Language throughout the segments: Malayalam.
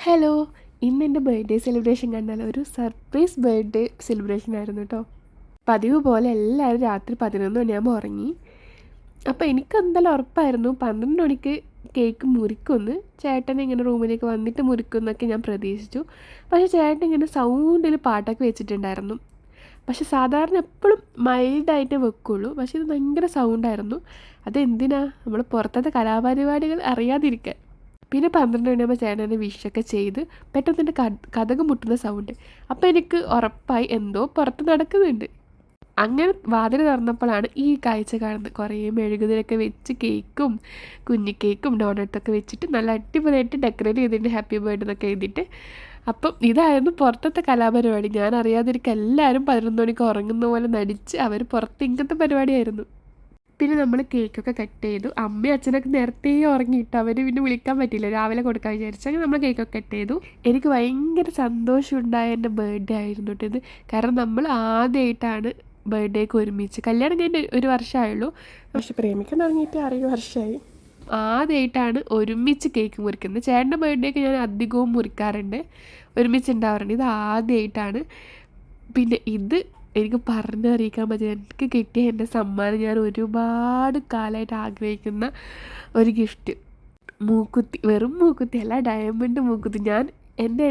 ഹലോ, ഇന്ന് എൻ്റെ ബർത്ത്ഡേ സെലിബ്രേഷൻ കണ്ടാൽ ഒരു സർപ്രൈസ് ബർത്ത്ഡേ സെലിബ്രേഷൻ ആയിരുന്നു കേട്ടോ. പതിവ് പോലെ എല്ലാവരും രാത്രി 11 മണിയാകുമ്പോൾ ഉറങ്ങി. അപ്പോൾ എനിക്ക് എന്തായാലും ഉറപ്പായിരുന്നു 12 മണിക്ക് കേക്ക് മുറിക്കുമെന്ന്. ചേട്ടൻ ഇങ്ങനെ റൂമിലേക്ക് വന്നിട്ട് മുറിക്കുമെന്നൊക്കെ ഞാൻ പ്രതീക്ഷിച്ചു. പക്ഷേ ചേട്ടൻ ഇങ്ങനെ സൗണ്ടിൽ പാട്ടൊക്കെ വെച്ചിട്ടുണ്ടായിരുന്നു. പക്ഷെ സാധാരണ എപ്പോഴും മൈൽഡായിട്ട് വെക്കുള്ളൂ. പക്ഷേ ഇത് ഭയങ്കര സൗണ്ടായിരുന്നു. അതെന്തിനാ, നമ്മൾ പുറത്തത്തെ കലാപരിപാടികൾ അറിയാതിരിക്കാൻ. പിന്നെ 12 മണിയാകുമ്പോൾ ചേട്ടൻ എന്നെ വിഷൊക്കെ ചെയ്ത് പെട്ടെന്ന് എൻ്റെ കതക് മുട്ടുന്ന സൗണ്ട്. അപ്പോൾ എനിക്ക് ഉറപ്പായി എന്തോ പുറത്ത് നടക്കുന്നുണ്ട്. അങ്ങനെ വാതിൽ തുറന്നപ്പോഴാണ് ഈ കാഴ്ച കാണുന്നത്. കുറേ മെഴുകുതിരൊക്കെ വെച്ച് കേക്കും കുഞ്ഞി കേക്കും ഡോണറ്റൊക്കെ വെച്ചിട്ട് നല്ല അടിപൊളിയായിട്ട് ഡെക്കറേറ്റ് ചെയ്തിട്ട് ഹാപ്പി ബർത്ത്ഡേ എന്നൊക്കെ എഴുതിയിട്ട്. അപ്പം ഇതായിരുന്നു പുറത്തത്തെ കലാപരിപാടി. ഞാൻ അറിയാതിരിക്കും എല്ലാവരും 11 മണിക്ക് ഉറങ്ങുന്ന പോലെ നടിച്ച് അവർ പുറത്ത് ഇങ്ങനത്തെ പരിപാടിയായിരുന്നു. പിന്നെ നമ്മൾ കേക്കൊക്കെ കട്ട് ചെയ്തു. അമ്മയും അച്ഛനൊക്കെ നേരത്തെ ഉറങ്ങിയിട്ട് അവർ പിന്നെ വിളിക്കാൻ പറ്റില്ല, രാവിലെ കൊടുക്കാൻ വിചാരിച്ചു. അങ്ങനെ നമ്മൾ കേക്കൊക്കെ കട്ട് ചെയ്തു. എനിക്ക് ഭയങ്കര സന്തോഷമുണ്ടായ എൻ്റെ ബർത്ത്ഡേ ആയിരുന്നു കേട്ടോ ഇത്. കാരണം നമ്മൾ ആദ്യമായിട്ടാണ് ബർത്ത്ഡേക്ക് ഒരുമിച്ച്, കല്യാണം കഴിഞ്ഞ് 1 വർഷമായുള്ളൂ, പക്ഷെ പ്രേമിക്കാൻ തുടങ്ങിയിട്ട് 6 വർഷമായി. ആദ്യമായിട്ടാണ് ഒരുമിച്ച് കേക്ക് മുറിക്കുന്നത്. ചേട്ടൻ്റെ ബർത്ത്ഡേക്ക് ഞാൻ അധികവും മുറിക്കാറുണ്ട്, ഒരുമിച്ച് ഉണ്ടാവാറുണ്ട്. ഇത് ആദ്യമായിട്ടാണ്. പിന്നെ ഇത് എനിക്ക് പറഞ്ഞറിയിക്കാൻ പറ്റില്ല. എനിക്ക് കിട്ടിയ എൻ്റെ സമ്മാനം, ഞാൻ ഒരുപാട് കാലമായിട്ട് ആഗ്രഹിക്കുന്ന ഒരു ഗിഫ്റ്റ്. മൂക്കുത്തി, വെറും മൂക്കുത്തി അല്ല, ഡയമണ്ട് മൂക്കുത്തി. എന്നെ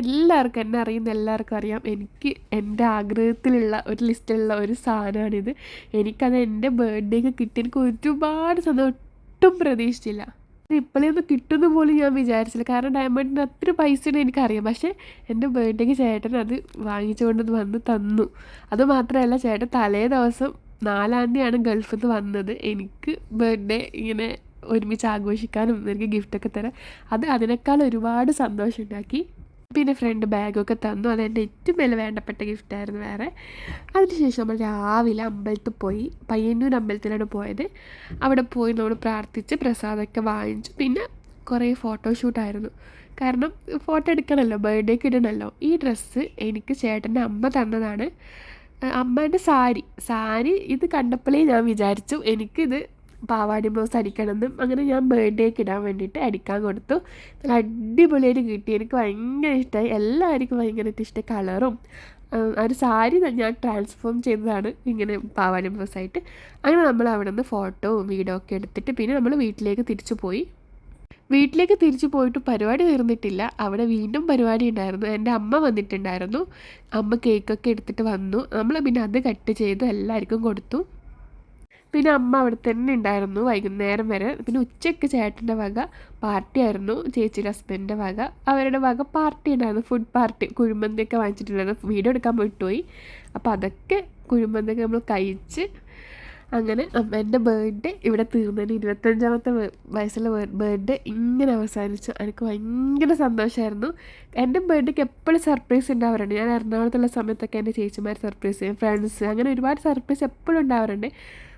അറിയുന്ന എല്ലാവർക്കും അറിയാം, എനിക്ക് എൻ്റെ ആഗ്രഹത്തിലുള്ള ഒരു ലിസ്റ്റിലുള്ള ഒരു സാധനമാണിത്. എനിക്കത് എൻ്റെ ബർത്ത്ഡേക്ക് കിട്ടി. എനിക്ക് ഒരുപാട് സന്തോഷം, ഒട്ടും പ്രതീക്ഷിച്ചില്ല. ഇപ്പോഴൊന്നും കിട്ടുമെന്ന് പോലും ഞാൻ വിചാരിച്ചില്ല. കാരണം ഡയമണ്ടിന് അത്ര പൈസയാണ് എനിക്കറിയാം. പക്ഷേ എൻ്റെ ബർത്ത്ഡേക്ക് ചേട്ടൻ അത് വാങ്ങിച്ചുകൊണ്ട് വന്ന് തന്നു. അതുമാത്രമല്ല, ചേട്ടൻ തലേ ദിവസം 4-ാം തീയതിയാണ് ഗൾഫിൽ നിന്ന് വന്നത്. എനിക്ക് ബർത്ത്ഡേ ഇങ്ങനെ ഒരുമിച്ച് ആഘോഷിക്കാനും എനിക്ക് ഗിഫ്റ്റൊക്കെ തരാം. അതിനേക്കാൾ ഒരുപാട് സന്തോഷം ഉണ്ടാക്കി. പിന്നെ ഫ്രണ്ട് ബാഗൊക്കെ തന്നു. അതെൻ്റെ ഏറ്റവും വലിയ വേണ്ടപ്പെട്ട ഗിഫ്റ്റായിരുന്നു വേറെ. അതിനുശേഷം നമ്മൾ രാവിലെ അമ്പലത്തിൽ പോയി. പയ്യന്നൂർ അമ്പലത്തിലാണ് പോയത്. അവിടെ പോയി നമ്മൾ പ്രാർത്ഥിച്ച് പ്രസാദമൊക്കെ വാങ്ങിച്ചു. പിന്നെ കുറേ ഫോട്ടോഷൂട്ടായിരുന്നു. കാരണം ഫോട്ടോ എടുക്കണമല്ലോ, ബർത്ത്ഡേക്ക് ഇടണമല്ലോ. ഈ ഡ്രസ്സ് എനിക്ക് ചേട്ടൻ്റെ അമ്മ തന്നതാണ്. അമ്മേൻ്റെ സാരി ഇത് കണ്ടപ്പോഴേ ഞാൻ വിചാരിച്ചു എനിക്കിത് പാവാടി ബ്ലൗസ് അടിക്കണമെന്നും. അങ്ങനെ ഞാൻ ബർത്ത്ഡേക്ക് ഇടാൻ വേണ്ടിയിട്ട് അടിക്കാൻ കൊടുത്തു. നല്ല അടിപൊളിയായിട്ട് കിട്ടി. എനിക്ക് ഭയങ്കര ഇഷ്ടമായി. എല്ലാവർക്കും ഭയങ്കരമായിട്ട് ഇഷ്ടമായി. കളറും ഒരു സാരി ഞാൻ ട്രാൻസ്ഫോം ചെയ്തതാണ് ഇങ്ങനെ പാവാടി ബ്ലൗസായിട്ട്. അങ്ങനെ നമ്മൾ അവിടെ നിന്ന് ഫോട്ടോവും വീഡിയോ ഒക്കെ എടുത്തിട്ട് പിന്നെ നമ്മൾ വീട്ടിലേക്ക് തിരിച്ചു പോയിട്ട് പരിപാടി തീർന്നിട്ടില്ല. അവിടെ വീണ്ടും പരിപാടി ഉണ്ടായിരുന്നു. എൻ്റെ അമ്മ വന്നിട്ടുണ്ടായിരുന്നു. അമ്മ കേക്കൊക്കെ എടുത്തിട്ട് വന്നു. നമ്മൾ പിന്നെ അത് കട്ട് ചെയ്ത് എല്ലാവർക്കും കൊടുത്തു. പിന്നെ അമ്മ അവിടെ തന്നെ ഉണ്ടായിരുന്നു വൈകുന്നേരം വരെ. പിന്നെ ഉച്ചയ്ക്ക് ചേട്ടൻ്റെ വക പാർട്ടി ആയിരുന്നു, ചേച്ചിയുടെ ഹസ്ബൻഡിൻ്റെ വക. അവരുടെ വക പാർട്ടി ഉണ്ടായിരുന്നു, ഫുഡ് പാർട്ടി. കുഴിമന്തിയൊക്കെ വാങ്ങിച്ചിട്ടുണ്ടായിരുന്നു. വീഡിയോ എടുക്കാൻ പോയി. അപ്പോൾ അതൊക്കെ കുഴിമന്തിയൊക്കെ നമ്മൾ കഴിച്ച് അങ്ങനെ എൻ്റെ ബർത്ത്ഡേ ഇവിടെ തീർന്നതിന് 25-ാമത്തെ വയസ്സിലെ ബർത്ത്ഡേ ഇങ്ങനെ അവസാനിച്ചു. എനിക്ക് ഭയങ്കര സന്തോഷമായിരുന്നു. എൻ്റെ ബർത്ത്ഡേക്ക് എപ്പോഴും സർപ്രൈസ് ഉണ്ടാവാറുണ്ട്. ഞാൻ എറണാകുളത്തുള്ള സമയത്തൊക്കെ എൻ്റെ ചേച്ചിമാർ സർപ്രൈസ് ചെയ്യും, ഫ്രണ്ട്സ്, അങ്ങനെ ഒരുപാട് സർപ്രൈസ് എപ്പോഴും ഉണ്ടാവാറുണ്ട്.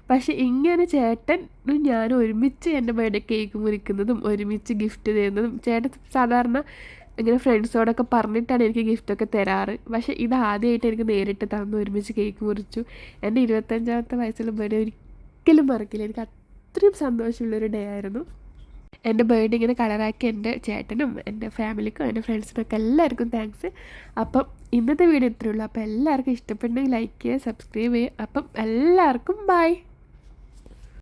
പക്ഷേ ഇങ്ങനെ ചേട്ടനും ഞാനും ഒരുമിച്ച് എൻ്റെ ബർത്ത്ഡേ കേക്ക് മുറിക്കുന്നതും ഒരുമിച്ച് ഗിഫ്റ്റ് തരുന്നതും, ചേട്ടൻ സാധാരണ ഇങ്ങനെ ഫ്രണ്ട്സോടൊക്കെ പറഞ്ഞിട്ടാണ് എനിക്ക് ഗിഫ്റ്റൊക്കെ തരാറ്. പക്ഷേ ഇത് ആദ്യമായിട്ട് എനിക്ക് നേരിട്ട് തന്നു, ഒരുമിച്ച് കേക്ക് മുറിച്ചു. എൻ്റെ 25-ാമത്തെ വയസ്സിലെ ബർത്ത്ഡേ ഒരിക്കലും മറക്കില്ല. എനിക്ക് അത്രയും സന്തോഷമുള്ളൊരു ഡേ ആയിരുന്നു. എൻ്റെ ബർത്ത്ഡേ ഇങ്ങനെ കളറാക്കി എൻ്റെ ചേട്ടനും എൻ്റെ ഫാമിലിക്കും എൻ്റെ ഫ്രണ്ട്സിനൊക്കെ എല്ലാവർക്കും താങ്ക്സ്. അപ്പം ഇന്നത്തെ വീഡിയോ ഇത്രയേ ഉള്ളൂ. അപ്പോൾ എല്ലാവർക്കും ഇഷ്ടപ്പെട്ടെങ്കിൽ ലൈക്ക് ചെയ്യുക, സബ്സ്ക്രൈബ് ചെയ്യുക. അപ്പം എല്ലാവർക്കും ബൈ.